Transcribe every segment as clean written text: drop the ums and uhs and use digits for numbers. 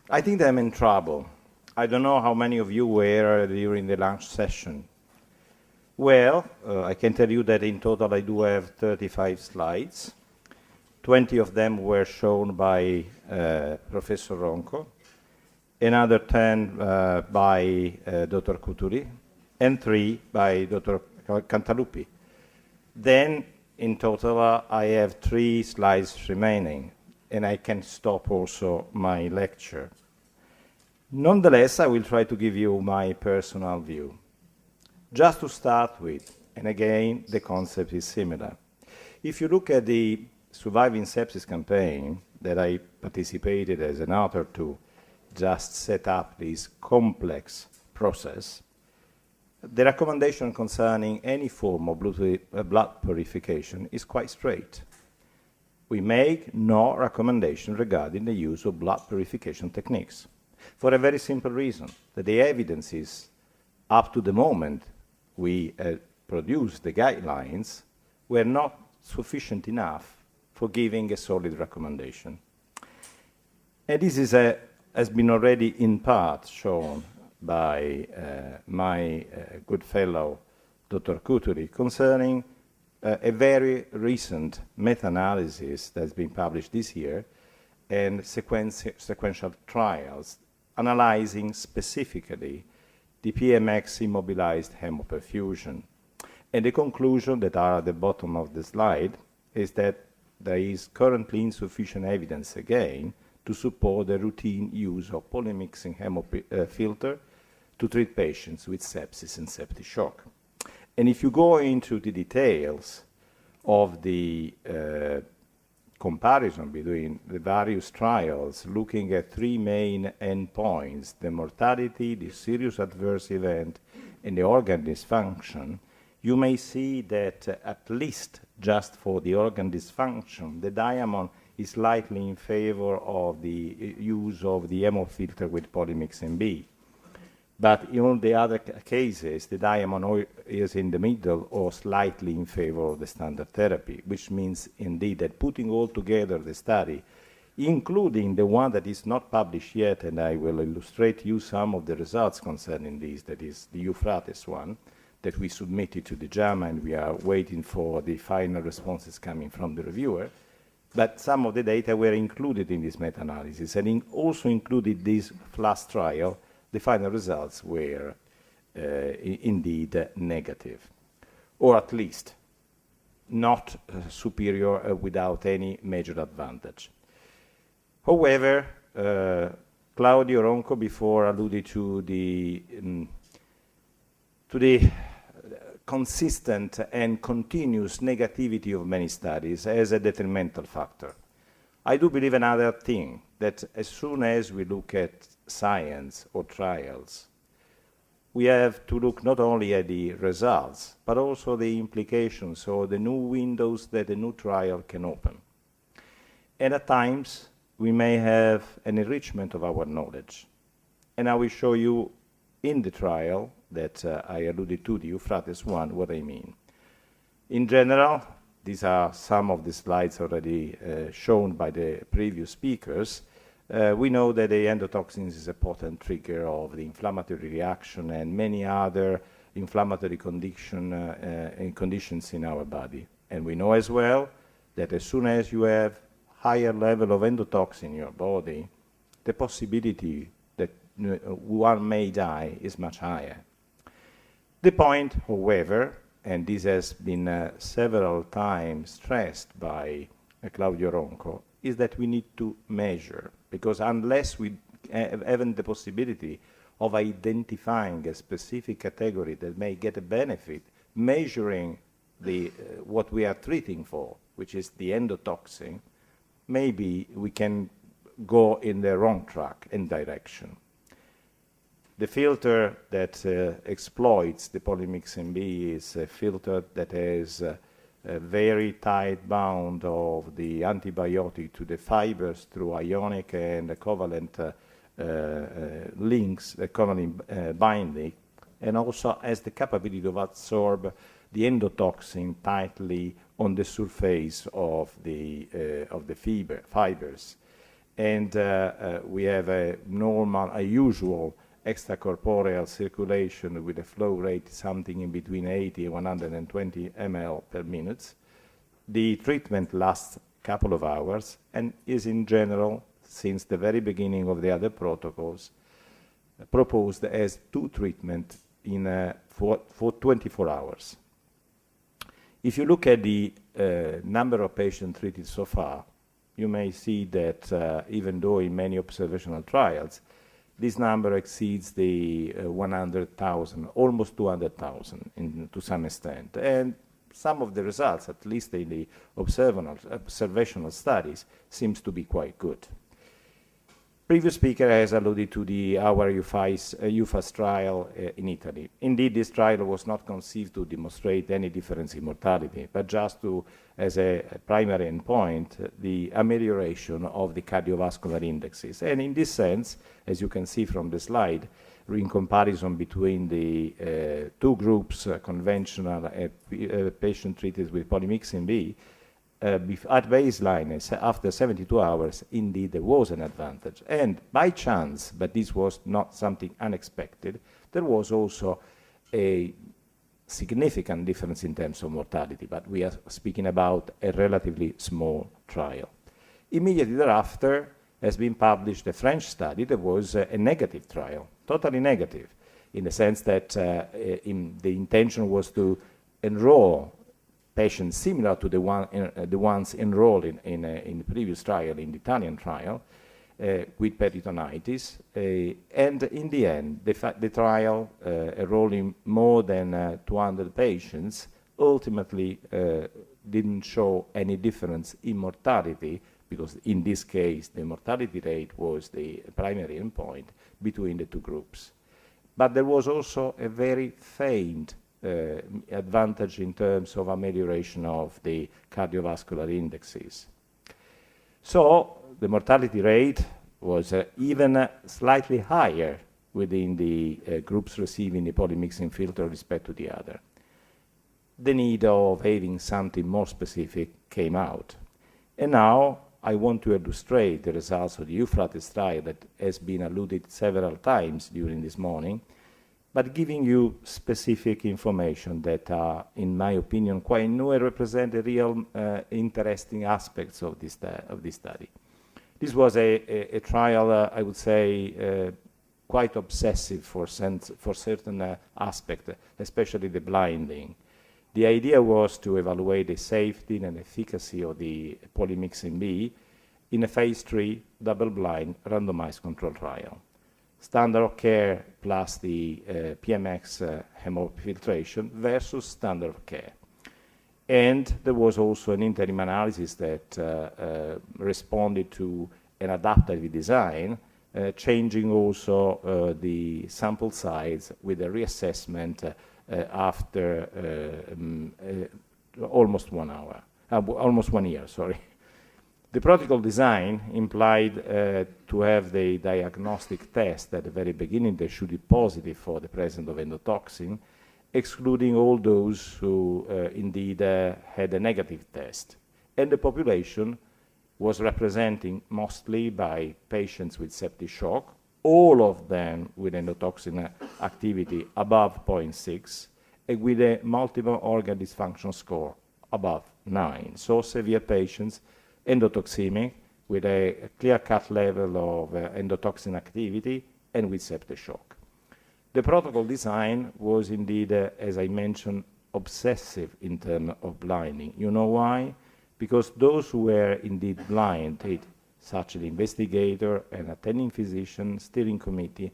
I think I'm in trouble. I don't know how many of you were during the lunch session. Well, I can tell you that in total I do have 35 slides. 20 of them were shown by Professor Ronco, another 10 by Dr. Couturi, and 3 by Dr. Cantaluppi. Then, in total, I have 3 slides remaining, and I can stop also my lecture. Nonetheless, I will try to give you my personal view. Just to start with, and again, the concept is similar. If you look at the Surviving Sepsis campaign that I participated as an author to just set up this complex process, the recommendation concerning any form of blood purification is quite straight. We make no recommendation regarding the use of blood purification techniques for a very simple reason, that the evidence is, up to the moment we produced the guidelines, were not sufficient enough for giving a solid recommendation. And this is has been already in part shown by my good fellow Dr. Couturi concerning a very recent meta-analysis that's been published this year and sequential trials analyzing specifically the PMX immobilized hemoperfusion. And the conclusion that are at the bottom of the slide is that there is currently insufficient evidence again to support the routine use of polymixin filter to treat patients with sepsis and septic shock. And if you go into the details of the comparison between the various trials, looking at 3 main endpoints, the mortality, the serious adverse event, and the organ dysfunction, you may see that at least just for the organ dysfunction, the diamond is slightly in favor of the use of the hemofilter with Polymixin-B. But in all the other cases, the diamond is in the middle or slightly in favor of the standard therapy, which means indeed that putting all together the study, including the one that is not published yet, and I will illustrate you some of the results concerning this, that is the Euphrates one, that we submitted to the JAMA, and we are waiting for the final responses coming from the reviewer. But some of the data were included in this meta-analysis, and also included this last trial. The final results were indeed negative, or at least not superior without any major advantage. However, Claudio Ronco before alluded to the consistent and continuous negativity of many studies as a detrimental factor. I do believe another thing, that as soon as we look at science or trials, we have to look not only at the results, but also the implications or the new windows that a new trial can open. And at times, we may have an enrichment of our knowledge. And I will show you in the trial that I alluded to, the Euphrates one, what I mean. In general, these are some of the slides already shown by the previous speakers. We know that the endotoxins is a potent trigger of the inflammatory reaction and many other inflammatory conditions in our body. And we know as well that as soon as you have higher level of endotoxin in your body, the possibility that one may die is much higher. The point, however, and this has been several times stressed by Claudio Ronco, is that we need to measure, because unless we have the possibility of identifying a specific category that may get a benefit, measuring what we are treating for, which is the endotoxin, maybe we can go in the wrong track and direction. The filter that exploits the Polymixin-B is a filter that has a very tight bound of the antibiotic to the fibers through ionic and covalent links, the covalent binding, and also has the capability to absorb the endotoxin tightly on the surface of the fibers. and we have a usual extracorporeal circulation with a flow rate something in between 80 and 120 ml per minute. The treatment lasts a couple of hours and is in general, since the very beginning of the other protocols, proposed as 2 treatments for 24 hours. If you look at the number of patients treated so far, you may see that even though in many observational trials, this number exceeds the 100,000, almost 200,000 to some extent. And some of the results, at least in the observational studies, seems to be quite good. Previous speaker has alluded to our UFAS trial in Italy. Indeed, this trial was not conceived to demonstrate any difference in mortality, but just to, as a primary endpoint, the amelioration of the cardiovascular indexes. And in this sense, as you can see from the slide, in comparison between the 2 groups, conventional patient treated with Polymixin-B, at baseline, after 72 hours, indeed there was an advantage. And by chance, but this was not something unexpected, there was also a significant difference in terms of mortality, but we are speaking about a relatively small trial. Immediately thereafter has been published a French study that was a negative trial, totally negative, in the sense that the intention was to enroll patients similar to the ones enrolled in the previous trial, in the Italian trial, with peritonitis. And in the end, the trial, enrolling more than 200 patients, ultimately didn't show any difference in mortality, because in this case, the mortality rate was the primary endpoint between the 2 groups. But there was also a very faint advantage in terms of amelioration of the cardiovascular indexes. So the mortality rate was even slightly higher within the groups receiving the polymixin filter with respect to the other. The need of having something more specific came out. And now I want to illustrate the results of the EUPHRATES trial that has been alluded several times during this morning, but giving you specific information that are, in my opinion, quite new and represent the real interesting aspects of this study. This was a trial, I would say, quite obsessive for certain aspects, especially the blinding. The idea was to evaluate the safety and efficacy of the Polymixin-B in a phase 3 double-blind randomized control trial. Standard of care plus the PMX hemofiltration versus standard of care. And there was also an interim analysis that responded to an adaptive design, changing also the sample size with a reassessment after almost 1 year, sorry. The protocol design implied to have the diagnostic test at the very beginning that should be positive for the presence of endotoxin, excluding all those who indeed had a negative test. And the population was representing mostly by patients with septic shock, all of them with endotoxin activity above 0.6, and with a multiple organ dysfunction score above 9. So severe patients, endotoxemic, with a clear-cut level of endotoxin activity and with septic shock. The protocol design was indeed, as I mentioned, obsessive in terms of blinding. You know why? Because those who were indeed blinded, such as the investigator and attending physician, steering committee,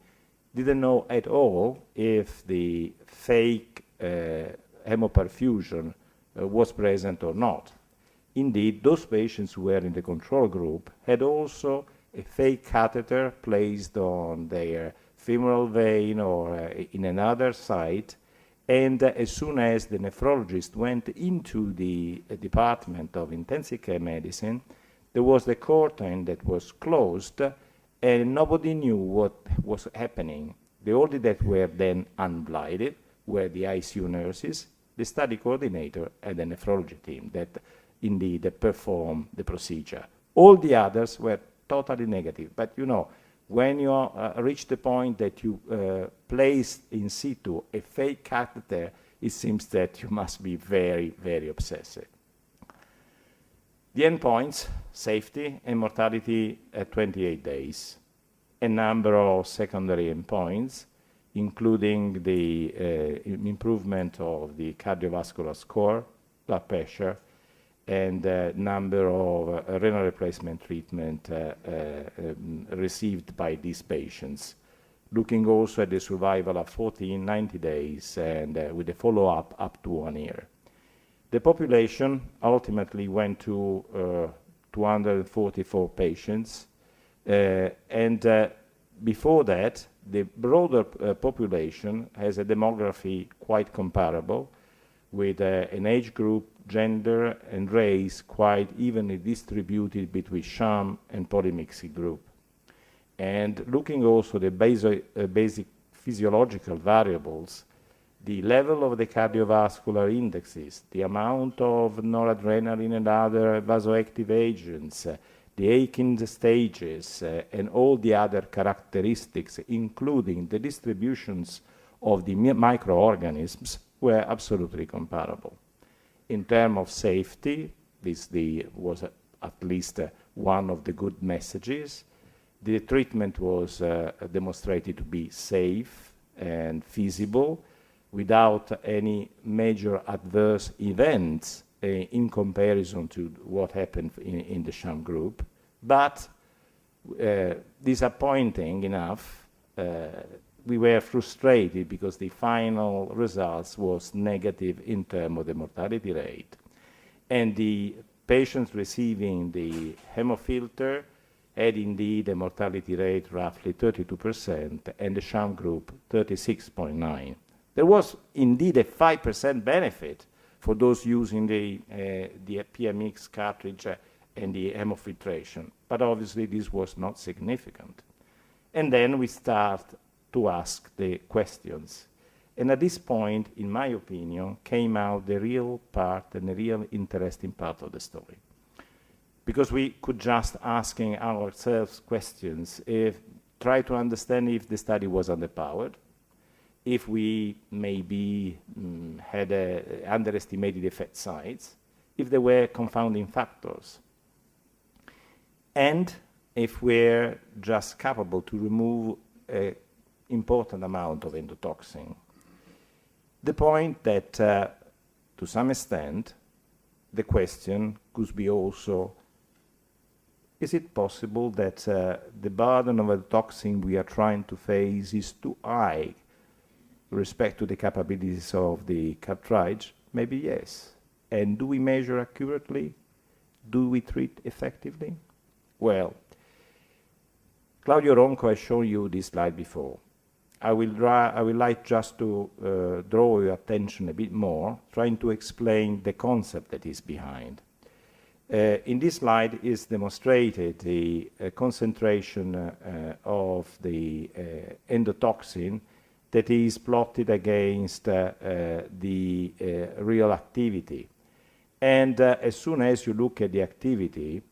didn't know at all if the fake hemoperfusion was present or not. Indeed, those patients who were in the control group had also a fake catheter placed on their femoral vein or in another site, and as soon as the nephrologist went into the department of intensive care medicine, there was the curtain that was closed and nobody knew what was happening. The only that were then unblinded were the ICU nurses, the study coordinator, and the nephrology team that indeed performed the procedure. All the others were totally negative. But you know, when you reach the point that you place in situ a fake catheter, it seems that you must be very, very obsessive. The endpoints, safety and mortality at 28 days. A number of secondary endpoints, including the improvement of the cardiovascular score, blood pressure, and number of renal replacement treatment received by these patients. Looking also at the survival of 14, 90 days, and with a follow-up up to 1 year. The population ultimately went to 244 patients, and before that, the broader population has a demography quite comparable, with an age group, gender, and race quite evenly distributed between sham and polymixin group. And looking also at the basic physiological variables, the level of the cardiovascular indexes, the amount of noradrenaline and other vasoactive agents, the Aiken stages, and all the other characteristics, including the distributions of the microorganisms, were absolutely comparable. In terms of safety, this was at least one of the good messages. The treatment was demonstrated to be safe and feasible, without any major adverse events in comparison to what happened in the sham group. But disappointing enough, we were frustrated because the final results was negative in terms of the mortality rate. And the patients receiving the hemofilter had indeed a mortality rate roughly 32%, and the sham group 36.9%. There was indeed a 5% benefit for those using the PMX cartridge and the hemofiltration, but obviously this was not significant. And then we start to ask the questions. And at this point, in my opinion, came out the real part and the real interesting part of the story. Because we could just asking ourselves questions, try to understand if the study was underpowered, if we maybe had underestimated effect size, if there were confounding factors, and if we're just capable to remove an important amount of endotoxin. The point that, to some extent, the question could be also, is it possible that the burden of endotoxin we are trying to face is too high with respect to the capabilities of the cartridge? Maybe yes. And do we measure accurately? Do we treat effectively? Well, Claudio Ronco has shown you this slide before. I would like just to draw your attention a bit more, trying to explain the concept that is behind. In this slide is demonstrated the concentration of the endotoxin that is plotted against the real activity. And as soon as you look at the activity,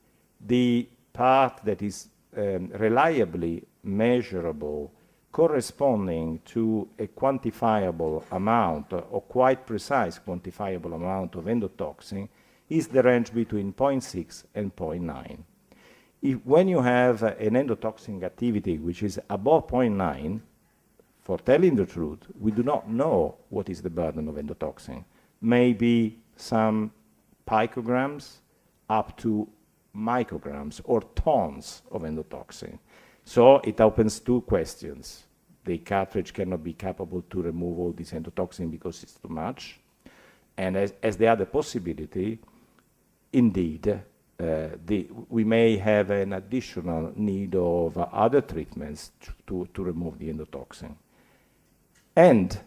the part that is reliably measurable corresponding to a quantifiable amount or quite precise quantifiable amount of endotoxin is the range between 0.6 and 0.9. When you have an endotoxin activity which is above 0.9, for telling the truth, we do not know what is the burden of endotoxin. Maybe some picograms up to micrograms or tons of endotoxin. So it opens two questions. The cartridge cannot be capable to remove all this endotoxin because it's too much. And as the other possibility, indeed, we may have an additional need of other treatments to remove the endotoxin. And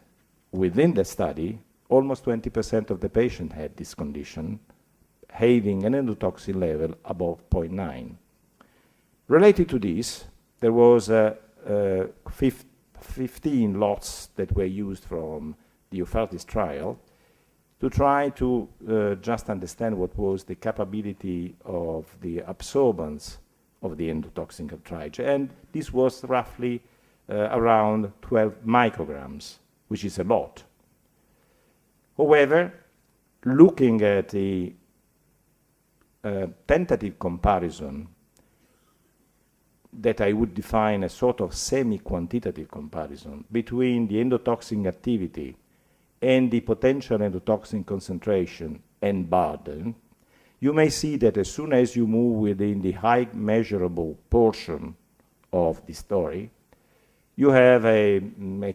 within the study, almost 20% of the patient had this condition, having an endotoxin level above 0.9. Related to this, there was 15 lots that were used from the Euphrates trial to try to just understand what was the capability of the absorbance of the endotoxin cartridge, and this was roughly around 12 micrograms, which is a lot. However, looking at the tentative comparison that I would define a sort of semi-quantitative comparison between the endotoxin activity and the potential endotoxin concentration and burden, you may see that as soon as you move within the high measurable portion of the story, you have a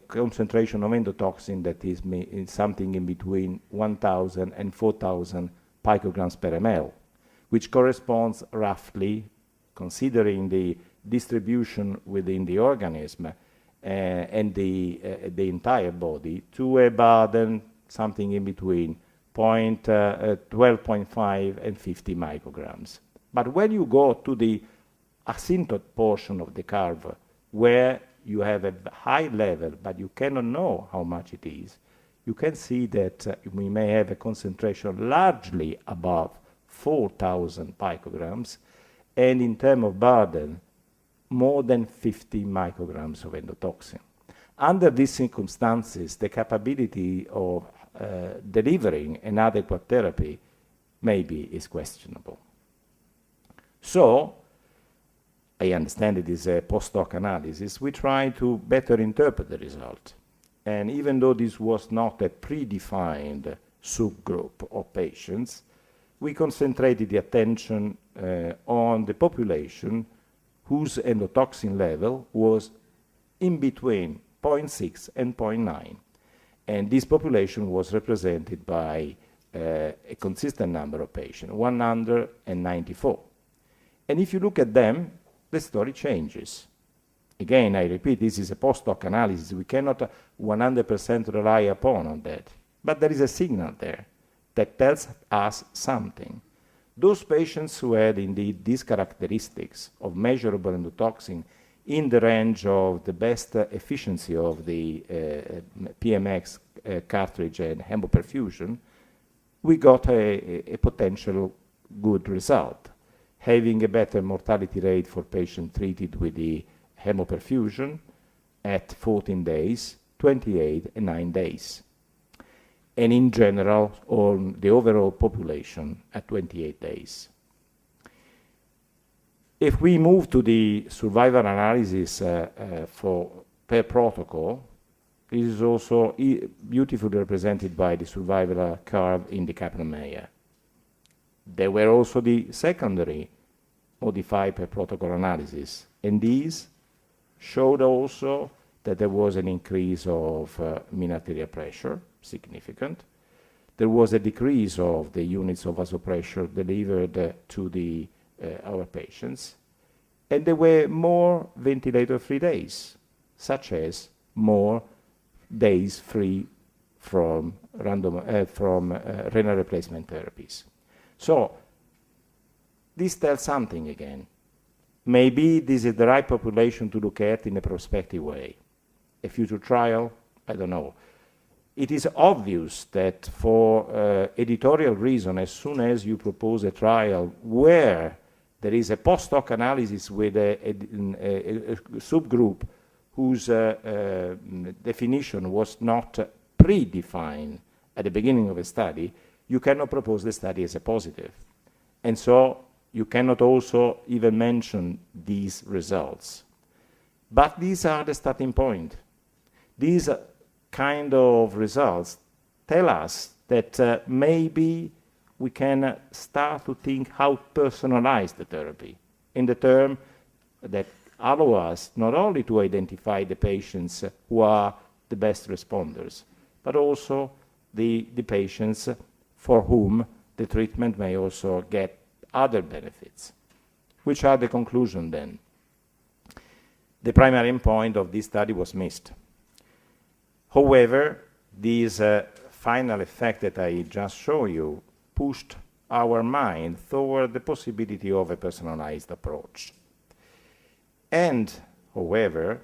concentration of endotoxin that is something in between 1,000 and 4,000 picograms per ml, which corresponds roughly, considering the distribution within the organism and the entire body, to a burden something in between 12.5 and 50 micrograms. But when you go to the asymptote portion of the curve, where you have a high level, but you cannot know how much it is, you can see that we may have a concentration largely above 4,000 picograms, and in terms of burden, more than 50 micrograms of endotoxin. Under these circumstances, the capability of delivering an adequate therapy maybe is questionable. So, I understand it is a post-hoc analysis, we try to better interpret the result. And even though this was not a predefined subgroup of patients, we concentrated the attention on the population whose endotoxin level was in between 0.6 and 0.9. And this population was represented by a consistent number of patients, 194. And if you look at them, the story changes. Again, I repeat, this is a post-hoc analysis. We cannot 100% rely upon on that. But there is a signal there that tells us something. Those patients who had indeed these characteristics of measurable endotoxin in the range of the best efficiency of the PMX cartridge and hemoperfusion, we got a potential good result, having a better mortality rate for patients treated with the hemoperfusion at 14 days, 28, and 9 days. And in general, on the overall population at 28 days. If we move to the survival analysis per protocol, this is also beautifully represented by the survival curve in the Kaplan-Meier. There were also the secondary modified per protocol analysis, and these showed also that there was an increase of mean arterial pressure, significant. There was a decrease of the units of vasopressure delivered to our patients, and there were more ventilator-free days, such as more days free from renal replacement therapies. So this tells something again. Maybe this is the right population to look at in a prospective way. A future trial, I don't know. It is obvious that for editorial reason, as soon as you propose a trial where there is a post-hoc analysis with a subgroup whose definition was not predefined at the beginning of a study, you cannot propose the study as a positive. And so you cannot also even mention these results. But these are the starting point. These kind of results tell us that maybe we can start to think how personalize the therapy in the term that allow us not only to identify the patients who are the best responders, but also the patients for whom the treatment may also get other benefits. Which are the conclusion then? The primary endpoint of this study was missed. However, this final effect that I just showed you pushed our mind toward the possibility of a personalized approach. And, however,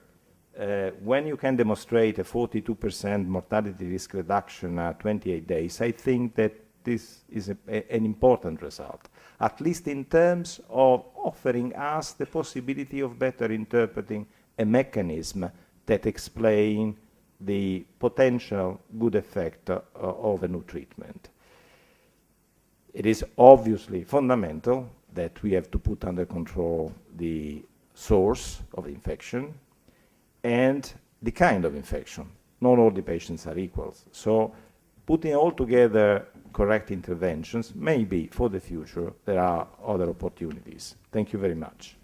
when you can demonstrate a 42% mortality risk reduction at 28 days, I think that this is an important result, at least in terms of offering us the possibility of better interpreting a mechanism that explains the potential good effect of a new treatment. It is obviously fundamental that we have to put under control the source of infection and the kind of infection. Not all the patients are equal. So putting all together correct interventions, maybe for the future there are other opportunities. Thank you very much.